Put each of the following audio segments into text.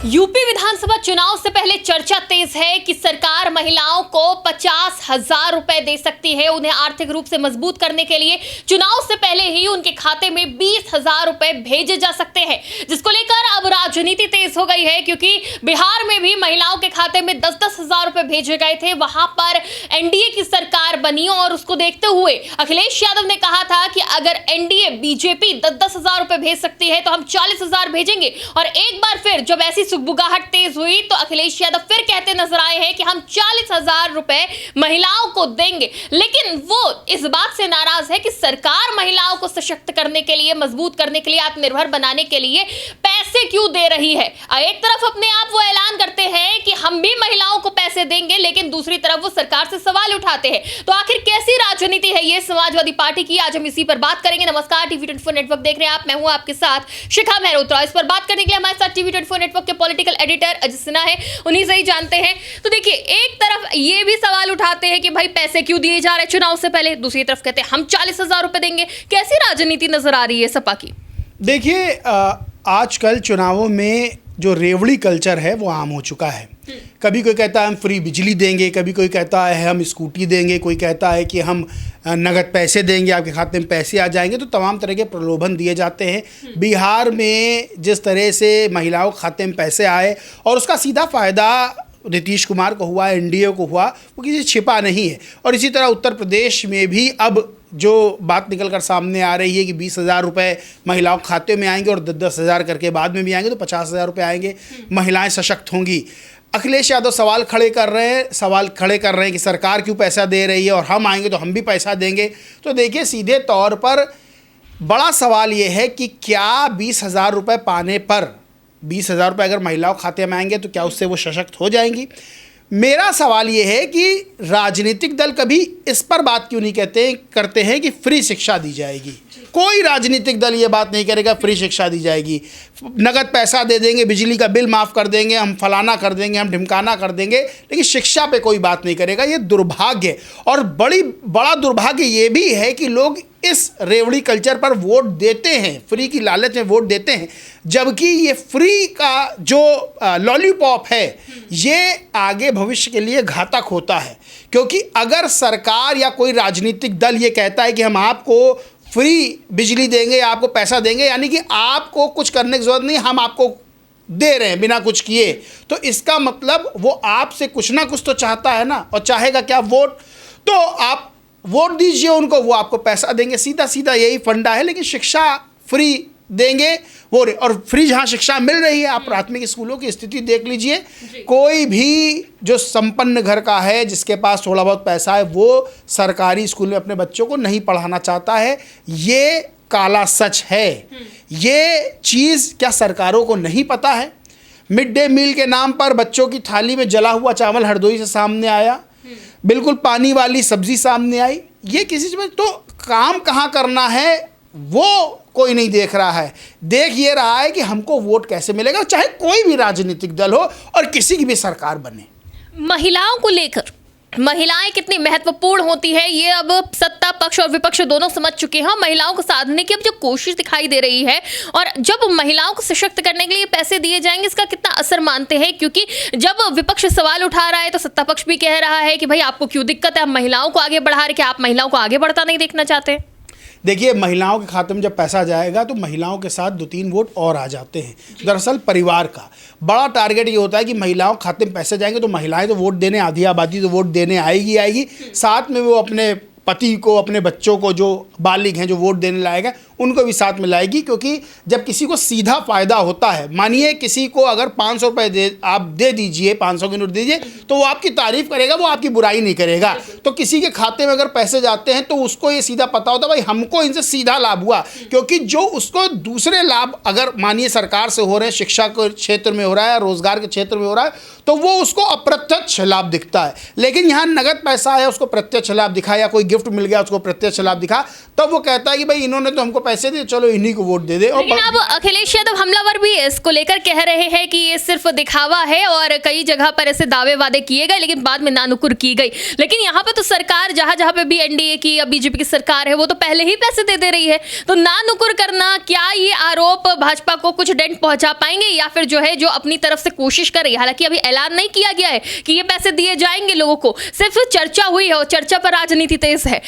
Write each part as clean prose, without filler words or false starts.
UP विधानसभा चुनाव से पहले चर्चा तेज है कि सरकार महिलाओं को 50,000 रुपए दे सकती है। उन्हें आर्थिक रूप से मजबूत करने के लिए चुनाव से पहले ही उनके खाते में 20,000 रुपए भेजे जा सकते हैं, जिसको लेकर अब राजनीति तेज हो गई है। क्योंकि बिहार में भी महिलाओं के खाते में 10-10 हजार रुपए भेजे गए थे। वहां पर एनडीए की सरकार बनी और उसको देखते हुए अखिलेश यादव ने कहा था कि अगर एनडीए बीजेपी 10-10 हजार रुपए भेज सकती है तो हम 40,000 भेजेंगे। और एक बार फिर जब ऐसी सुगबुगाहट तेज हुई तो अखिलेश यादव फिर कहते नजर आए हैं कि हम 40,000 रुपए महिलाओं को देंगे। लेकिन वो इस बात से नाराज है कि सरकार महिलाओं को सशक्त करने के लिए, मजबूत करने के लिए, आत्मनिर्भर बनाने के लिए पैसे क्यों दे रही है। एक तरफ अपने आप वो ऐलान करते हैं कि हम भी महिलाओं को पैसे देंगे, लेकिन दूसरी तरफ वो सरकार से सवाल उठाते हैं। तो आखिर कैसी राजनीति है ये समाजवादी पार्टी की, आज हम इसी पर बात करेंगे। नमस्कार, टीवी 24 नेटवर्क देख रहे हैं आप, मैं हूं आपके साथ शिखा मेहरोत्रा। इस पर बात करने के लिए हमारे साथ टीवी 24 नेटवर्क के पॉलिटिकल एडिटर अजय सिन्हा है, उन्हीं से ही जानते हैं। तो देखिए, एक तरफ ये भी सवाल उठाते हैं कि भाई पैसे क्यों दिए जा रहे चुनाव से पहले, दूसरी तरफ कहते हैं हम 40,000 रुपए देंगे। कैसी राजनीति नजर आ रही है सपा की? देखिए, आजकल चुनावों में जो रेवड़ी कल्चर है वो आम हो चुका है। कभी कोई कहता है हम फ्री बिजली देंगे, कभी कोई कहता है हम स्कूटी देंगे, कोई कहता है कि हम नगद पैसे देंगे, आपके खाते में पैसे आ जाएंगे। तो तमाम तरह के प्रलोभन दिए जाते हैं। बिहार में जिस तरह से महिलाओं के खाते में पैसे आए और उसका सीधा फ़ायदा नीतीश कुमार को हुआ, एनडीए को हुआ, वो किसी छिपा नहीं है। और इसी तरह उत्तर प्रदेश में भी अब जो बात निकल कर सामने आ रही है कि 20,000 रुपये महिलाओं के खाते में आएंगे और 10-10 हज़ार करके बाद में भी आएंगे, तो 50,000 रुपये आएंगे, महिलाएं सशक्त होंगी। अखिलेश यादव सवाल खड़े कर रहे हैं कि सरकार क्यों पैसा दे रही है और हम आएंगे तो हम भी पैसा देंगे। तो देखिए, सीधे तौर पर बड़ा सवाल ये है कि क्या 20,000 रुपये पाने पर 20,000 रुपये अगर महिलाओं खाते में आएंगे तो क्या उससे वो सशक्त हो जाएंगी? मेरा सवाल ये है कि राजनीतिक दल कभी इस पर बात क्यों नहीं करते हैं कि फ्री शिक्षा दी जाएगी। कोई राजनीतिक दल ये बात नहीं करेगा फ्री शिक्षा दी जाएगी, नगद पैसा दे देंगे, बिजली का बिल माफ़ कर देंगे, हम फलाना कर देंगे, हम ढिमकाना कर देंगे, लेकिन शिक्षा पे कोई बात नहीं करेगा। ये दुर्भाग्य और बड़ा दुर्भाग्य ये भी है कि लोग इस रेवड़ी कल्चर पर वोट देते हैं, फ्री की लालच में वोट देते हैं, जबकि ये फ्री का जो लॉलीपॉप है ये आगे भविष्य के लिए घातक होता है। क्योंकि अगर सरकार या कोई राजनीतिक दल ये कहता है कि हम आपको फ्री बिजली देंगे, आपको पैसा देंगे, यानी कि आपको कुछ करने की ज़रूरत नहीं, हम आपको दे रहे हैं बिना कुछ किए, तो इसका मतलब वो आपसे कुछ ना कुछ तो चाहता है ना। और चाहेगा क्या? वोट। तो आप वोट दीजिए उनको, वो आपको पैसा देंगे, सीधा सीधा यही फंडा है। लेकिन शिक्षा फ्री देंगे वो, और फ्री जहाँ शिक्षा मिल रही है, आप प्राथमिक स्कूलों की स्थिति देख लीजिए। कोई भी जो संपन्न घर का है, जिसके पास थोड़ा बहुत पैसा है, वो सरकारी स्कूल में अपने बच्चों को नहीं पढ़ाना चाहता है। ये काला सच है। ये चीज़ क्या सरकारों को नहीं पता है? मिड डे मील के नाम पर बच्चों की थाली में जला हुआ चावल हरदोई से सामने आया, बिल्कुल पानी वाली सब्जी सामने आई। ये किसी में तो काम कहाँ करना है वो कोई नहीं देख रहा है। देख ये रहा है कि हमको वोट कैसे मिलेगा, चाहे कोई भी राजनीतिक दल हो और किसी की भी सरकार बने। महिलाओं को लेकर महिलाएं कितनी महत्वपूर्ण होती है ये अब सत्ता पक्ष और विपक्ष दोनों समझ चुके हैं। महिलाओं को साधने की अब जो कोशिश दिखाई दे रही है, और जब महिलाओं को सशक्त करने के लिए पैसे दिए जाएंगे, इसका कितना असर मानते हैं? क्योंकि जब विपक्ष सवाल उठा रहा है तो सत्ता पक्ष भी कह रहा है कि भाई आपको क्यों दिक्कत है, आप महिलाओं को आगे बढ़ा रहे, क्या आप महिलाओं को आगे बढ़ता नहीं देखना चाहते? देखिए, महिलाओं के खाते में जब पैसा जाएगा तो महिलाओं के साथ 2-3 वोट और आ जाते हैं। दरअसल परिवार का बड़ा टारगेट ये होता है कि महिलाओं के खाते में पैसे जाएंगे तो महिलाएं तो वोट देने, आधी आबादी तो वोट देने आएगी, साथ में वो अपने पति को, अपने बच्चों को, जो बालिग हैं, जो वोट देने लायक हैं, उनको भी साथ में लाएगी। क्योंकि जब किसी को सीधा फ़ायदा होता है, मानिए किसी को अगर 500 रुपये आप दे दीजिए, 500 की नोट दीजिए, तो वो आपकी तारीफ़ करेगा, वो आपकी बुराई नहीं करेगा। तो किसी के खाते में अगर पैसे जाते हैं तो उसको ये सीधा पता होता है भाई हमको इनसे सीधा लाभ हुआ। क्योंकि जो उसको दूसरे लाभ अगर मानिए सरकार से हो रहे हैं, शिक्षा के क्षेत्र में हो रहा है, रोज़गार के क्षेत्र में हो रहा है, तो वो उसको अप्रत्यक्ष लाभ दिखता है। लेकिन यहाँ नगद पैसा है, उसको प्रत्यक्ष लाभ दिखा, या कोई गिफ्ट मिल गया उसको प्रत्यक्ष लाभ दिखा, तब वो कहता है कि भाई इन्होंने तो हमको पैसे दे, चलो इन्हीं को वोट दे दे। लेकिन अब अखिलेश यादव हमलावर भी इसको लेकर कह रहे हैं कि ये सिर्फ दिखावा है और कई जगह पर ऐसे दावे वादे किए गए लेकिन बाद में नानुकुर की गई। लेकिन यहाँ पे तो सरकार जहां जहां पे भी एनडीए की या बीजेपी की सरकार है वो तो पहले ही पैसे दे रही है, तो नानुकुर करना, क्या ये आरोप भाजपा को कुछ डेंट पहुंचा पाएंगे या फिर जो है जो अपनी तरफ से कोशिश कर रही है, हालांकि अभी ऐलान नहीं किया गया है कि ये पैसे दिए जाएंगे लोगों को, सिर्फ चर्चा हुई है और चर्चा पर राजनीति तेज है।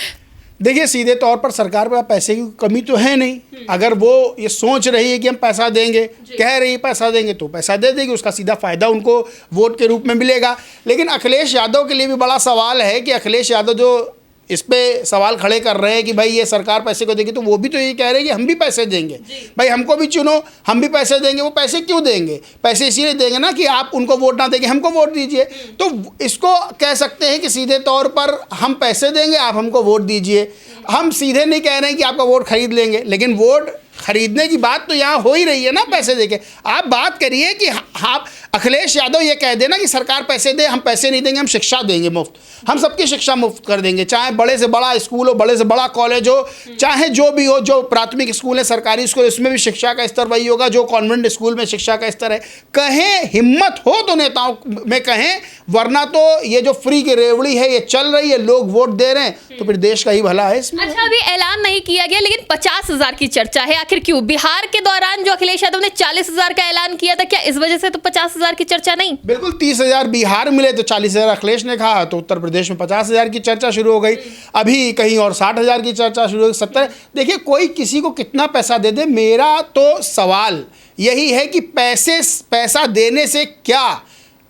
देखिए, सीधे तौर पर सरकार पर पैसे की कमी तो है नहीं। अगर वो ये सोच रही है कि हम पैसा देंगे, कह रही है पैसा देंगे, तो पैसा दे देगी, उसका सीधा फायदा उनको वोट के रूप में मिलेगा। लेकिन अखिलेश यादव के लिए भी बड़ा सवाल है कि अखिलेश यादव जो इस पे सवाल खड़े कर रहे हैं कि भाई ये सरकार पैसे को देगी, तो वो भी तो ये कह रहे हैं कि हम भी पैसे देंगे, भाई हमको भी चुनो, हम भी पैसे देंगे। वो पैसे क्यों देंगे? पैसे इसीलिए देंगे ना कि आप उनको वोट ना देंगे, हमको वोट दीजिए। तो इसको कह सकते हैं कि सीधे तौर पर हम पैसे देंगे, आप हमको वोट दीजिए। हम सीधे नहीं कह रहे हैं कि आपका वोट खरीद लेंगे, लेकिन वोट खरीदने की बात तो यहाँ हो ही रही है ना पैसे देके। आप बात करिए कि आप अखिलेश यादव ये कह देना कि सरकार पैसे दे, हम पैसे नहीं देंगे, हम शिक्षा देंगे मुफ्त, हम सबकी शिक्षा मुफ्त कर देंगे, चाहे बड़े से बड़ा स्कूल हो, बड़े से बड़ा कॉलेज हो, चाहे जो भी हो, जो प्राथमिक स्कूल है, सरकारी स्कूल, इसमें भी शिक्षा का स्तर वही होगा जो कॉन्वेंट स्कूल में शिक्षा का स्तर है। कहें, हिम्मत हो तो नेताओं में कहें, वरना तो ये जो फ्री की रेवड़ी है ये चल रही है, लोग वोट दे रहे हैं, तो फिर देश का ही भला है इसमें। अच्छा, अभी ऐलान नहीं किया गया लेकिन 50,000 की चर्चा है, आखिर क्यों? बिहार के दौरान जो अखिलेश यादव ने 40,000 का ऐलान किया था, क्या इस वजह से तो 50,000 की चर्चा नहीं? बिल्कुल, 30,000 बिहार मिले तो 40,000 अखिलेश ने कहा, तो उत्तर प्रदेश में 50,000 की चर्चा शुरू हो गई, अभी कहीं और 60,000 की चर्चा शुरू हो गई, 70। देखिए, कोई किसी को कितना पैसा दे दे, मेरा तो सवाल यही है कि पैसा देने से क्या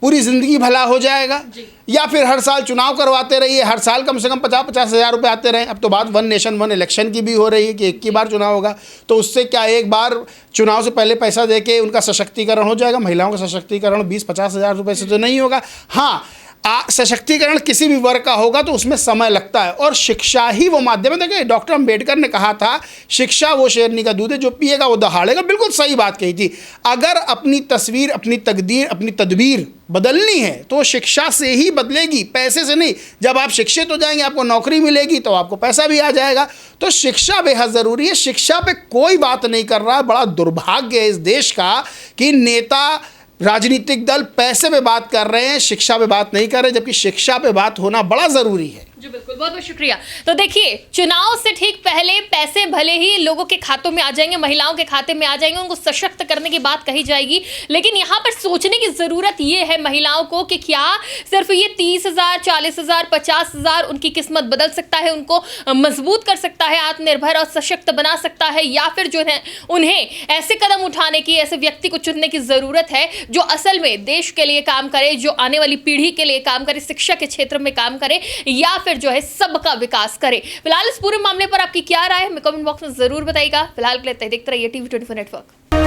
पूरी ज़िंदगी भला हो जाएगा? या फिर हर साल चुनाव करवाते रहिए, हर साल कम से कम 50-50 हज़ार रुपये आते रहें। अब तो बात वन नेशन वन इलेक्शन की भी हो रही है कि एक ही बार चुनाव होगा, तो उससे क्या एक बार चुनाव से पहले पैसा देके उनका सशक्तिकरण हो जाएगा? महिलाओं का सशक्तिकरण 20-50 हज़ार रुपये से तो नहीं होगा। हाँ, सशक्तिकरण किसी भी वर्ग का होगा तो उसमें समय लगता है, और शिक्षा ही वो माध्यम है। देखिए, डॉक्टर अम्बेडकर ने कहा था, शिक्षा वो शेरनी का दूध है, जो पिएगा वो दहाड़ेगा। बिल्कुल सही बात कही थी। अगर अपनी तस्वीर, अपनी तकदीर, अपनी तदबीर बदलनी है तो शिक्षा से ही बदलेगी, पैसे से नहीं। जब आप शिक्षित हो जाएंगे, आपको नौकरी मिलेगी, तो आपको पैसा भी आ जाएगा। तो शिक्षा बेहद ज़रूरी है। शिक्षा पे कोई बात नहीं कर रहा है। बड़ा दुर्भाग्य है इस देश का कि नेता, राजनीतिक दल पैसे पे बात कर रहे हैं, शिक्षा पे बात नहीं कर रहे, जबकि शिक्षा पे बात होना बड़ा ज़रूरी है। जी बिल्कुल, बहुत बहुत शुक्रिया। तो देखिए, चुनाव से ठीक पहले पैसे भले ही लोगों के खातों में आ जाएंगे, महिलाओं के खाते में आ जाएंगे, उनको सशक्त करने की बात कही जाएगी, लेकिन यहाँ पर सोचने की ज़रूरत ये है महिलाओं को कि क्या सिर्फ ये 30,000, 40,000, 50,000 उनकी किस्मत बदल सकता है, उनको मजबूत कर सकता है, आत्मनिर्भर और सशक्त बना सकता है, या फिर जो है उन्हें ऐसे कदम उठाने की, ऐसे व्यक्ति को चुनने की ज़रूरत है जो असल में देश के लिए काम करे, जो आने वाली पीढ़ी के लिए काम करे, शिक्षा के क्षेत्र में काम करे, या फिर जो है सबका विकास करे। फिलहाल इस पूरे मामले पर आपकी क्या राय है, हमें कमेंट बॉक्स में जरूर बताइएगा। फिलहाल के लिए देखते रहिए TV24 नेटवर्क।